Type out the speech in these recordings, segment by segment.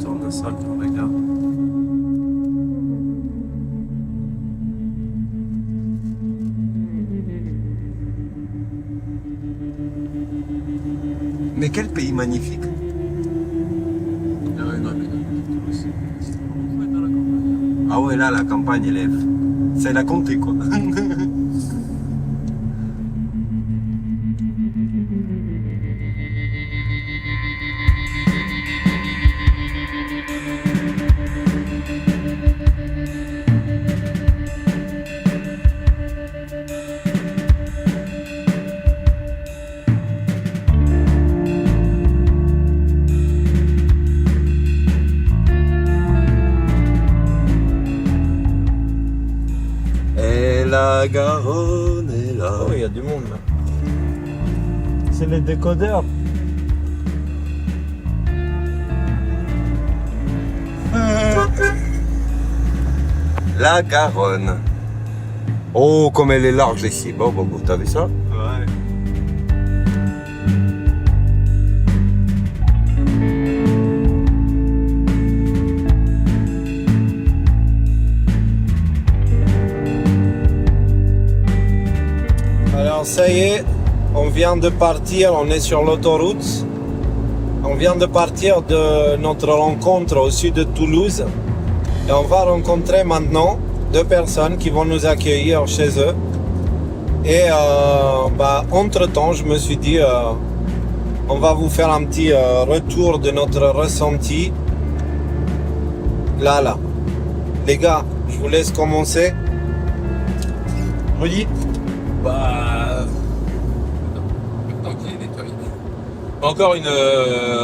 tourne ça, qu'on regarde. Mais quel pays magnifique! Ah ouais, non, mais c'est vraiment chouette, hein, la campagne. Ah ouais, là, la campagne, elle est... C'est la comté, quoi. Et la Garonne est là. Oh, il y a du monde là. C'est les décodeurs. La Garonne. Oh, comme elle est large ici. Bon, t'as vu ça? Ouais. Alors ça y est, on vient de partir, on est sur l'autoroute. On vient de partir de notre rencontre au sud de Toulouse. Et on va rencontrer maintenant deux personnes qui vont nous accueillir chez eux. Et entre-temps, je me suis dit, on va vous faire un petit retour de notre ressenti. Là. Les gars, je vous laisse commencer. Rudy? Bah. Tant qu'il est nettoyé. Encore une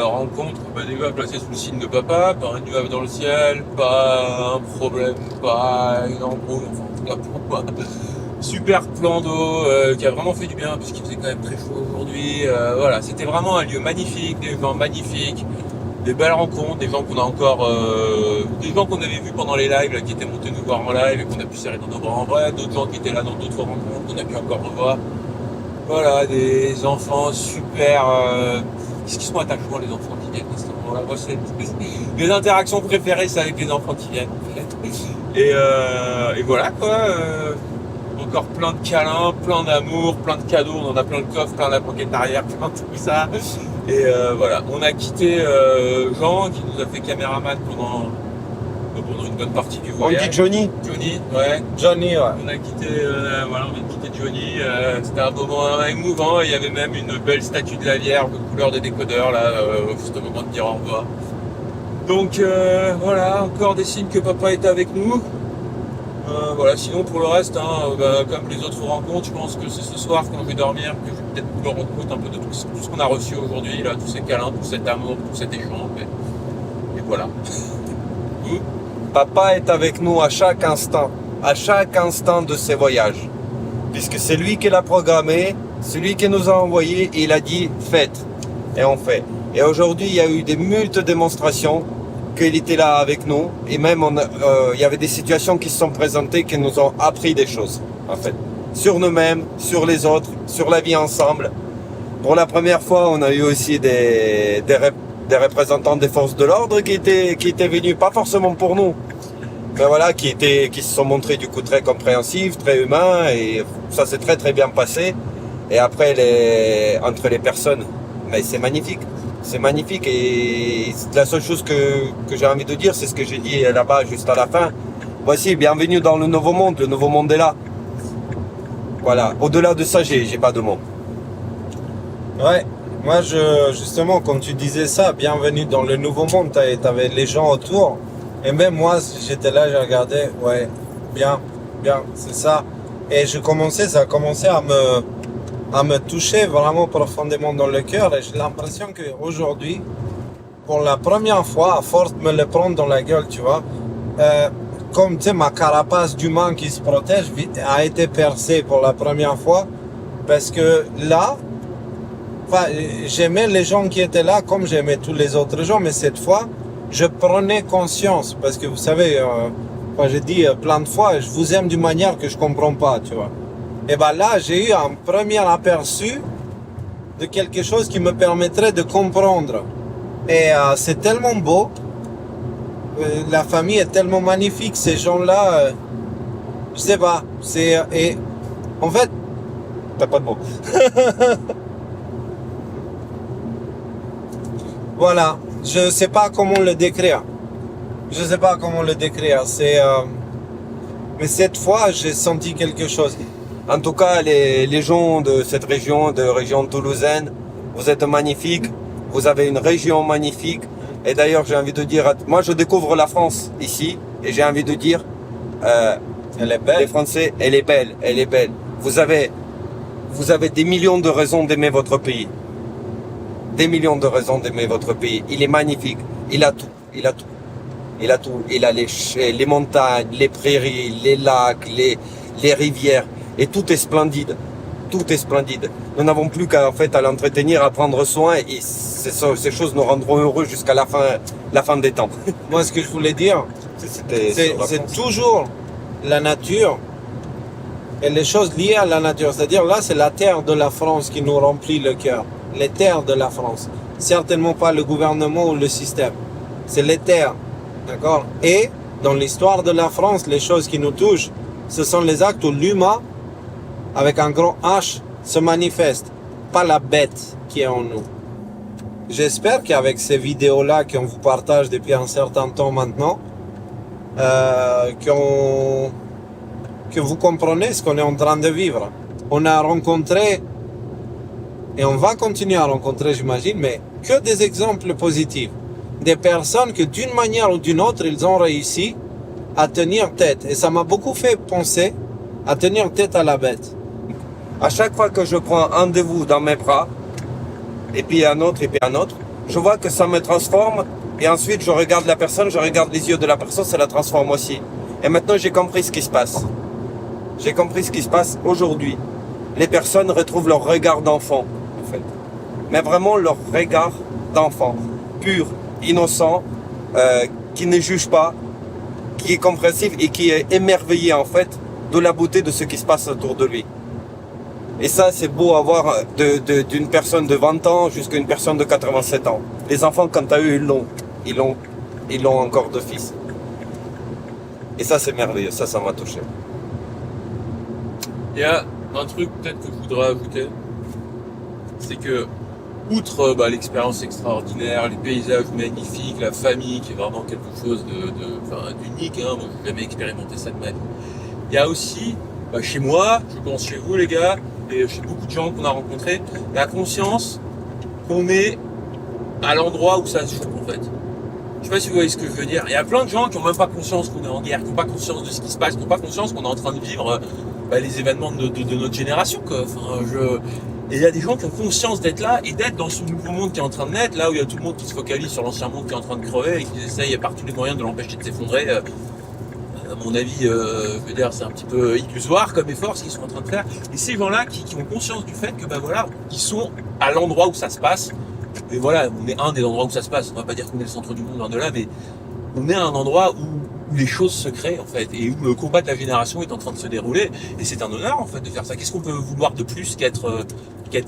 rencontre, déjà placée sous le signe de papa, pas un nuage dans le ciel, pas un problème, pas une embrouille, enfin en tout cas pour moi. Super plan d'eau qui a vraiment fait du bien puisqu'il faisait quand même très chaud aujourd'hui. Voilà, c'était vraiment un lieu magnifique, des gens magnifiques, des belles rencontres, des gens qu'on a encore, des gens qu'on avait vus pendant les lives là, qui étaient montés nous voir en live et qu'on a pu serrer dans nos bras en vrai, d'autres gens qui étaient là dans d'autres rencontres qu'on a pu encore revoir. Voilà, des enfants super. Qu'est-ce qu'ils sont attachants les enfants qui viennent à ce moment-là. Moi, c'est mes interactions préférées, c'est avec les enfants qui viennent. En fait. Et voilà quoi. Encore plein de câlins, plein d'amour, plein de cadeaux. On en a plein le coffre, plein la pocket arrière, plein de tout ça. Et voilà, on a quitté Jean qui nous a fait caméraman pendant une bonne partie du On voyage. dit Johnny? Johnny, ouais. Johnny, ouais. On a quitté, on vient de quitter Johnny. C'était un moment émouvant. Il y avait même une belle statue de la Vierge de couleur des décodeurs là, juste au moment de dire au revoir. Donc voilà, encore des signes que papa est avec nous. Voilà, sinon pour le reste, comme les autres rencontres, je pense que c'est ce soir quand je vais dormir que je vais peut-être me rendre compte un peu de tout ce qu'on a reçu aujourd'hui, là, tous ces câlins, tout cet amour, tout cet échange. Et voilà. Papa est avec nous à chaque instant de ses voyages. Puisque c'est lui qui l'a programmé, c'est lui qui nous a envoyé et il a dit faites. Et on fait. Et aujourd'hui, il y a eu des multiples démonstrations qu'il était là avec nous. Et même, il y avait des situations qui se sont présentées qui nous ont appris des choses, en fait. Sur nous-mêmes, sur les autres, sur la vie ensemble. Pour la première fois, on a eu aussi des représentants des forces de l'ordre qui étaient venus, pas forcément pour nous, mais voilà, qui se sont montrés du coup très compréhensifs, très humains, et ça s'est très très bien passé. Et après, entre les personnes, mais c'est magnifique. C'est magnifique, et la seule chose que j'ai envie de dire, c'est ce que j'ai dit là-bas juste à la fin. Voici, bienvenue dans le nouveau monde est là. Voilà, au-delà de ça, j'ai pas de mots. Ouais, moi justement, quand tu disais ça, bienvenue dans le nouveau monde, t'avais les gens autour, et même moi, j'étais là, je regardais, ouais, bien, c'est ça. Et ça a commencé à me toucher vraiment profondément dans le cœur, et j'ai l'impression qu'aujourd'hui, pour la première fois, à force de me le prendre dans la gueule, tu vois, comme tu sais, ma carapace d'humain qui se protège a été percée pour la première fois, parce que là, j'aimais les gens qui étaient là comme j'aimais tous les autres gens, mais cette fois, je prenais conscience, parce que vous savez, j'ai dit plein de fois, je vous aime d'une manière que je comprends pas, tu vois. Et ben là, j'ai eu un premier aperçu de quelque chose qui me permettrait de comprendre. Et c'est tellement beau, la famille est tellement magnifique, ces gens-là, je sais pas. Et en fait, t'as pas de mots. Voilà, je sais pas comment le décrire. Je sais pas comment le décrire. Mais cette fois, j'ai senti quelque chose. En tout cas, les gens de cette région, de région toulousaine, vous êtes magnifiques. Vous avez une région magnifique. Et d'ailleurs, j'ai envie de dire, moi je découvre la France ici, et j'ai envie de dire, Elle est belle. les Français, elle est belle, elle est belle. Vous avez des millions de raisons d'aimer votre pays. Des millions de raisons d'aimer votre pays. Il est magnifique. Il a tout. Il a tout. Il a tout. Il a les montagnes, les prairies, les lacs, les rivières. Et tout est splendide. Tout est splendide. Nous n'avons plus qu'à à l'entretenir, à prendre soin. Et ces choses nous rendront heureux jusqu'à la fin des temps. Moi, ce que je voulais dire, c'est toujours la nature et les choses liées à la nature. C'est-à-dire là, c'est la terre de la France qui nous remplit le cœur. Les terres de la France. Certainement pas le gouvernement ou le système. C'est les terres. D'accord? Et dans l'histoire de la France, les choses qui nous touchent, ce sont les actes où l'humain, avec un grand H, se manifeste. Pas la bête qui est en nous. J'espère qu'avec ces vidéos-là qu'on vous partage depuis un certain temps maintenant, que vous comprenez ce qu'on est en train de vivre. On a rencontré, et on va continuer à rencontrer, j'imagine, mais que des exemples positifs. Des personnes que d'une manière ou d'une autre, ils ont réussi à tenir tête. Et ça m'a beaucoup fait penser à tenir tête à la bête. À chaque fois que je prends un de vous dans mes bras, et puis un autre, et puis un autre, je vois que ça me transforme, et ensuite je regarde la personne, je regarde les yeux de la personne, ça la transforme aussi. Et maintenant j'ai compris ce qui se passe. J'ai compris ce qui se passe aujourd'hui. Les personnes retrouvent leur regard d'enfant, en fait. Mais vraiment leur regard d'enfant, pur, innocent, qui ne juge pas, qui est compréhensif et qui est émerveillé en fait de la beauté de ce qui se passe autour de lui. Et ça, c'est beau à voir d'une personne de 20 ans jusqu'à une personne de 87 ans. Les enfants, quant à eux, ils l'ont encore de fils. Et ça, c'est merveilleux. Ça m'a touché. Il y a un truc peut-être que je voudrais ajouter, c'est que, outre l'expérience extraordinaire, les paysages magnifiques, la famille qui est vraiment quelque chose d'unique, hein, moi j'ai jamais expérimenté ça de ma vie. Il y a aussi, chez moi, je pense chez vous les gars, et chez beaucoup de gens qu'on a rencontrés, la conscience qu'on est à l'endroit où ça se joue en fait. Je sais pas si vous voyez ce que je veux dire. Il y a plein de gens qui n'ont même pas conscience qu'on est en guerre, qui n'ont pas conscience de ce qui se passe, qui n'ont pas conscience qu'on est en train de vivre les événements de notre génération, quoi. Et il y a des gens qui ont conscience d'être là et d'être dans ce nouveau monde qui est en train de naître, là où il y a tout le monde qui se focalise sur l'ancien monde qui est en train de crever et qui essaye par tous les moyens de l'empêcher de s'effondrer. À mon avis, je veux dire, c'est un petit peu illusoire comme effort ce qu'ils sont en train de faire. Et ces gens-là qui ont conscience du fait que ils sont à l'endroit où ça se passe. Et voilà, on est un des endroits où ça se passe. On va pas dire qu'on est le centre du monde, loin de là, mais on est à un endroit où les choses se créent en fait, et où le combat de la génération est en train de se dérouler. Et c'est un honneur en fait de faire ça. Qu'est-ce qu'on peut vouloir de plus qu'être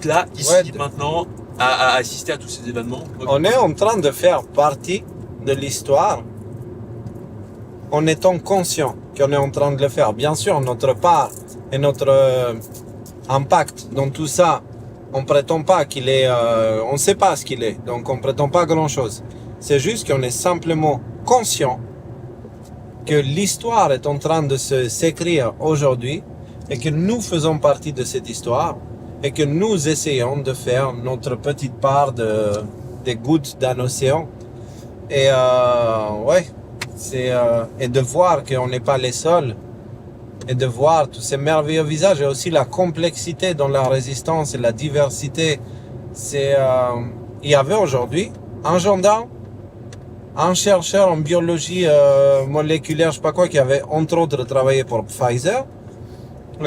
là, ici, maintenant, à assister à tous ces événements? On est en train de faire partie de l'histoire en étant conscient qu'on est en train de le faire. Bien sûr, notre part et notre impact dans tout ça, on prétend pas qu'il est... on ne sait pas ce qu'il est, donc on prétend pas grand-chose. C'est juste qu'on est simplement conscient que l'histoire est en train de s'écrire aujourd'hui et que nous faisons partie de cette histoire et que nous essayons de faire notre petite part des gouttes d'un océan. Et et de voir qu'on n'est pas les seuls et de voir tous ces merveilleux visages et aussi la complexité dans la résistance et la diversité. Il y avait aujourd'hui un gendarme, un chercheur en biologie moléculaire, je sais pas quoi, qui avait entre autres travaillé pour Pfizer. Il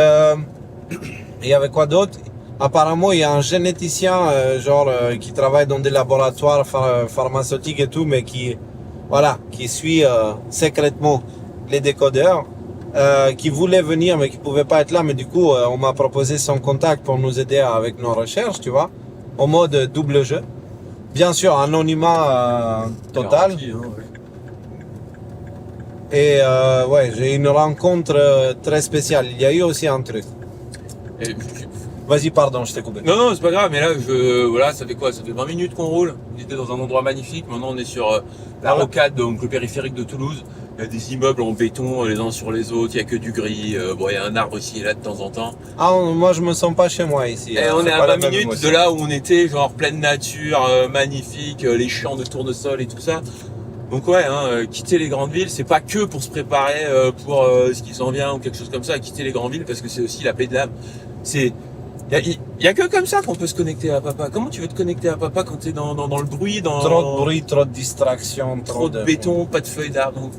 y avait quoi d'autre? Apparemment, il y a un généticien qui travaille dans des laboratoires pharmaceutiques et tout, mais qui suit secrètement les décodeurs, qui voulait venir mais qui pouvait pas être là. Mais du coup, on m'a proposé son contact pour nous aider avec nos recherches, tu vois, au mode double jeu. Bien sûr, anonymat total. Garantie, hein, ouais. Et ouais, j'ai une rencontre très spéciale. Il y a eu aussi un truc. Et- Vas-y, pardon, je t'ai coupé. Non, non, c'est pas grave, mais là, voilà, ça fait quoi? Ça fait 20 minutes qu'on roule. On était dans un endroit magnifique. Maintenant, on est sur la rocade, donc le périphérique de Toulouse. Il y a des immeubles en béton les uns sur les autres. Il y a que du gris. Bon, il y a un arbre ici et là de temps en temps. Ah, moi, je me sens pas chez moi ici. Et on est pas à la 20 même minutes émotion. de là où on était, genre pleine nature, magnifique, les champs de tournesol et tout ça. Donc ouais, quitter les grandes villes, c'est pas que pour se préparer pour ce qui s'en vient ou quelque chose comme ça. Quitter les grandes villes parce que c'est aussi la paix de l'âme. Il y a que comme ça qu'on peut se connecter à papa. Comment tu veux te connecter à papa quand t'es dans le bruit, Trop de bruit, trop de distraction, trop de béton, pas de feuilles d'arbre. Donc,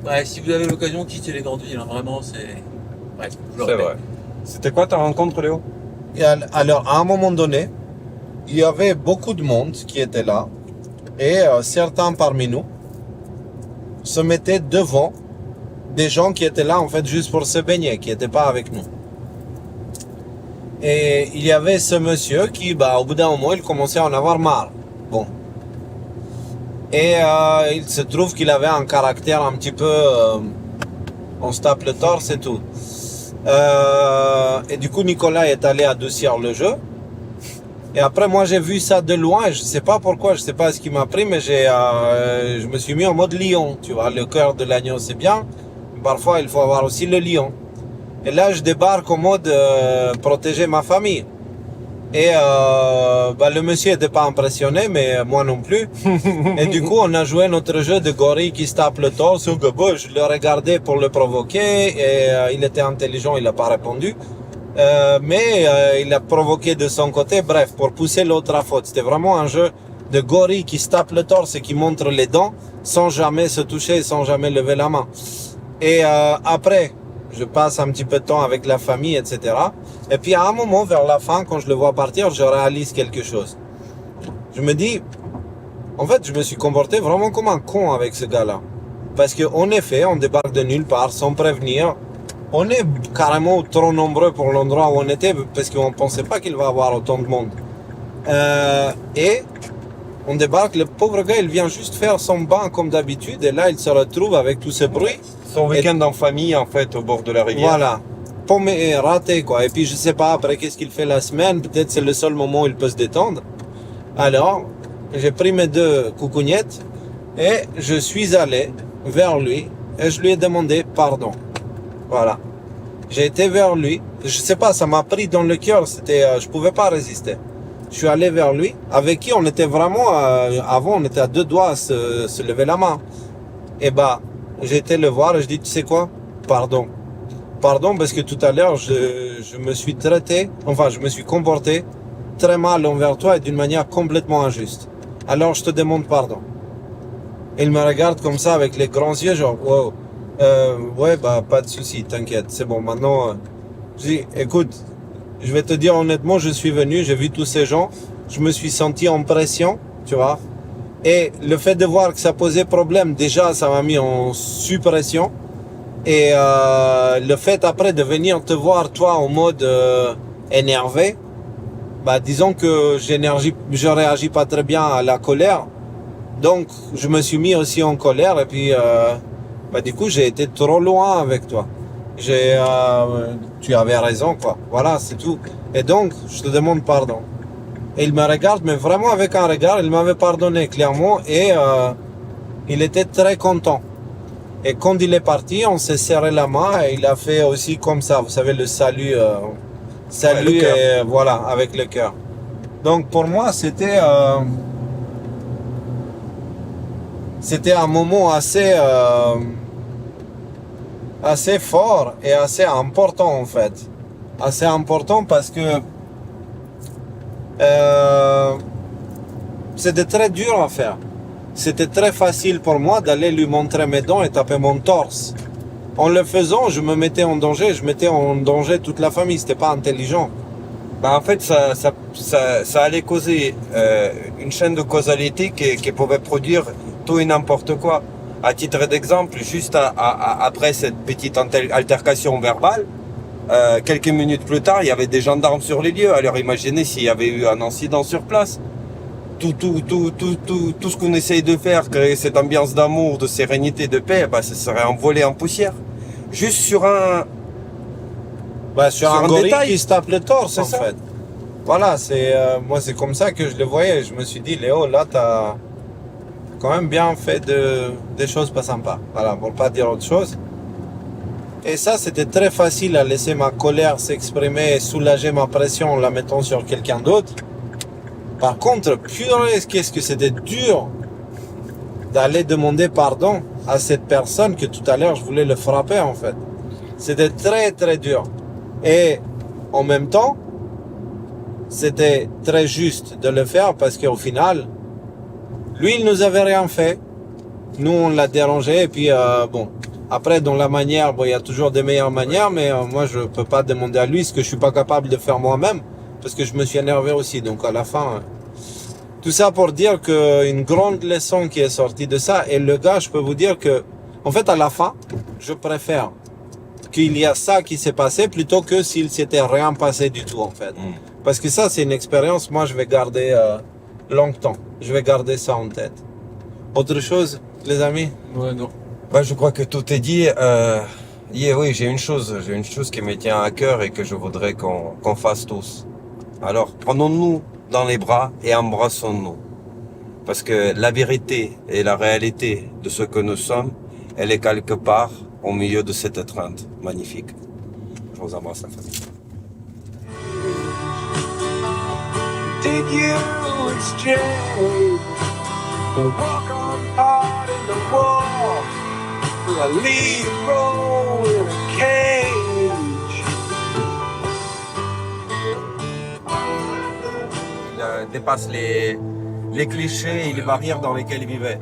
ouais, si vous avez l'occasion, quittez les grandes villes. Hein, vraiment, c'est. Ouais, je le C'est répète. vrai. C'était quoi ta rencontre, Léo? Et alors, à un moment donné, il y avait beaucoup de monde qui était là. Et certains parmi nous se mettaient devant des gens qui étaient là, en fait, juste pour se baigner, qui n'étaient pas avec nous. Et il y avait ce monsieur qui, au bout d'un moment, il commençait à en avoir marre. Bon. Et il se trouve qu'il avait un caractère un petit peu... on se tape le torse et tout. Et du coup, Nicolas est allé adoucir le jeu. Et après, moi, j'ai vu ça de loin. Je sais pas pourquoi, je sais pas ce qui m'a pris, mais je me suis mis en mode lion. Tu vois, le cœur de l'agneau, c'est bien. Parfois, il faut avoir aussi le lion. Et là, je débarque en mode protéger ma famille. Et le monsieur n'était pas impressionné, mais moi non plus. Et du coup, on a joué notre jeu de gorille qui se tape le torse. Je le regardais pour le provoquer. Et il était intelligent, il n'a pas répondu. Mais il a provoqué de son côté, bref, pour pousser l'autre à faute. C'était vraiment un jeu de gorille qui se tape le torse et qui montre les dents sans jamais se toucher, sans jamais lever la main. Et après, je passe un petit peu de temps avec la famille, etc. Et puis à un moment, vers la fin, quand je le vois partir, je réalise quelque chose. Je me dis, en fait, je me suis comporté vraiment comme un con avec ce gars-là. Parce qu'en effet, on débarque de nulle part sans prévenir. On est carrément trop nombreux pour l'endroit où on était parce qu'on ne pensait pas qu'il va y avoir autant de monde. Et on débarque, le pauvre gars, il vient juste faire son bain comme d'habitude et là, il se retrouve avec tout ce bruit. Son week-end en famille, en fait, au bord de la rivière. Voilà, paumé, raté quoi. Et puis je sais pas après qu'est-ce qu'il fait la semaine, peut-être c'est le seul moment où il peut se détendre. Alors, j'ai pris mes 2 coucougnettes et je suis allé vers lui et je lui ai demandé pardon. Voilà. J'ai été vers lui. Je sais pas, ça m'a pris dans le cœur. C'était, je pouvais pas résister. Je suis allé vers lui, avec qui on était vraiment, avant on était à 2 doigts à se lever la main. Et j'ai été le voir et je dis, tu sais quoi? Pardon. Pardon parce que tout à l'heure, je me suis traité, je me suis comporté très mal envers toi et d'une manière complètement injuste. Alors je te demande pardon. Et il me regarde comme ça avec les grands yeux, genre, wow. Ouais, pas de souci, t'inquiète, c'est bon. Maintenant, je dis, écoute, je vais te dire honnêtement, je suis venu, j'ai vu tous ces gens, je me suis senti en pression, tu vois. Et le fait de voir que ça posait problème, déjà, ça m'a mis en suppression. Et le fait après de venir te voir, toi, en mode énervé, disons que je réagis pas très bien à la colère. Donc, je me suis mis aussi en colère et puis, du coup, j'ai été trop loin avec toi. Tu avais raison, quoi. Voilà, c'est tout. Et donc, je te demande pardon. Et il me regarde, mais vraiment avec un regard, il m'avait pardonné clairement et il était très content. Et quand il est parti, on s'est serré la main et il a fait aussi comme ça, vous savez, le salut, le cœur. et voilà, avec le cœur. Donc pour moi, c'était un moment assez fort et assez important en fait. Assez important parce que c'était très dur à faire. C'était très facile pour moi d'aller lui montrer mes dents et taper mon torse. En le faisant, je me mettais en danger, je mettais en danger toute la famille. C'était pas intelligent. En fait, ça allait causer une chaîne de causalité qui pouvait produire tout et n'importe quoi. À titre d'exemple, juste après cette petite altercation verbale, quelques minutes plus tard, il y avait des gendarmes sur les lieux. Alors imaginez s'il y avait eu un incident sur place. tout ce qu'on essaye de faire, créer cette ambiance d'amour, de sérénité, de paix, bah, ça serait envolé en poussière. Juste sur un... Bah, sur un gorille détail. qui se tape le torse, C'est en ça. fait. Voilà, moi, c'est comme ça que je le voyais. Je me suis dit, Léo, là, t'as quand même bien fait des choses pas sympas. Voilà, pour pas dire autre chose. Et ça, c'était très facile à laisser ma colère s'exprimer et soulager ma pression en la mettant sur quelqu'un d'autre. Par contre, purée, qu'est-ce que c'était dur d'aller demander pardon à cette personne que tout à l'heure, je voulais le frapper, en fait. C'était très, très dur. Et en même temps, c'était très juste de le faire parce qu'au final, lui, il nous avait rien fait. Nous, on l'a dérangé. Et puis, bon, après, dans la manière, bon, il y a toujours des meilleures manières, mais moi, je peux pas demander à lui ce que je suis pas capable de faire moi-même parce que je me suis énervé aussi. Donc, à la fin, tout ça pour dire qu'une grande leçon qui est sortie de ça. Et le gars, je peux vous dire que, en fait, à la fin, je préfère qu'il y a ça qui s'est passé plutôt que s'il s'était rien passé du tout, en fait. Parce que ça, c'est une expérience, moi, je vais garder longtemps. Je vais garder ça en tête. Autre chose, les amis? Ouais, non. Bah, je crois que tout est dit. Oui, j'ai une chose qui me tient à cœur et que je voudrais qu'on fasse tous. Alors, prenons-nous dans les bras et embrassons-nous. Parce que la vérité et la réalité de ce que nous sommes, elle est quelque part au milieu de cette étreinte magnifique. Je vous embrasse, la famille. Did you exchange the walk on part in the wall for a lead roll in a cage? Il dépasse les clichés et les barrières dans lesquelles il vivait.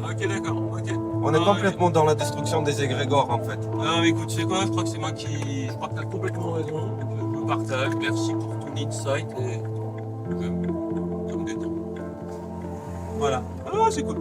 Ok, d'accord. Ok. On est complètement dans la destruction des égrégores, en fait. Non, mais écoute, tu sais quoi, je crois que c'est moi qui. Je crois que t'as complètement raison. Je partage. Merci pour ton insight et. Comme des temps. Voilà. Ah, c'est cool.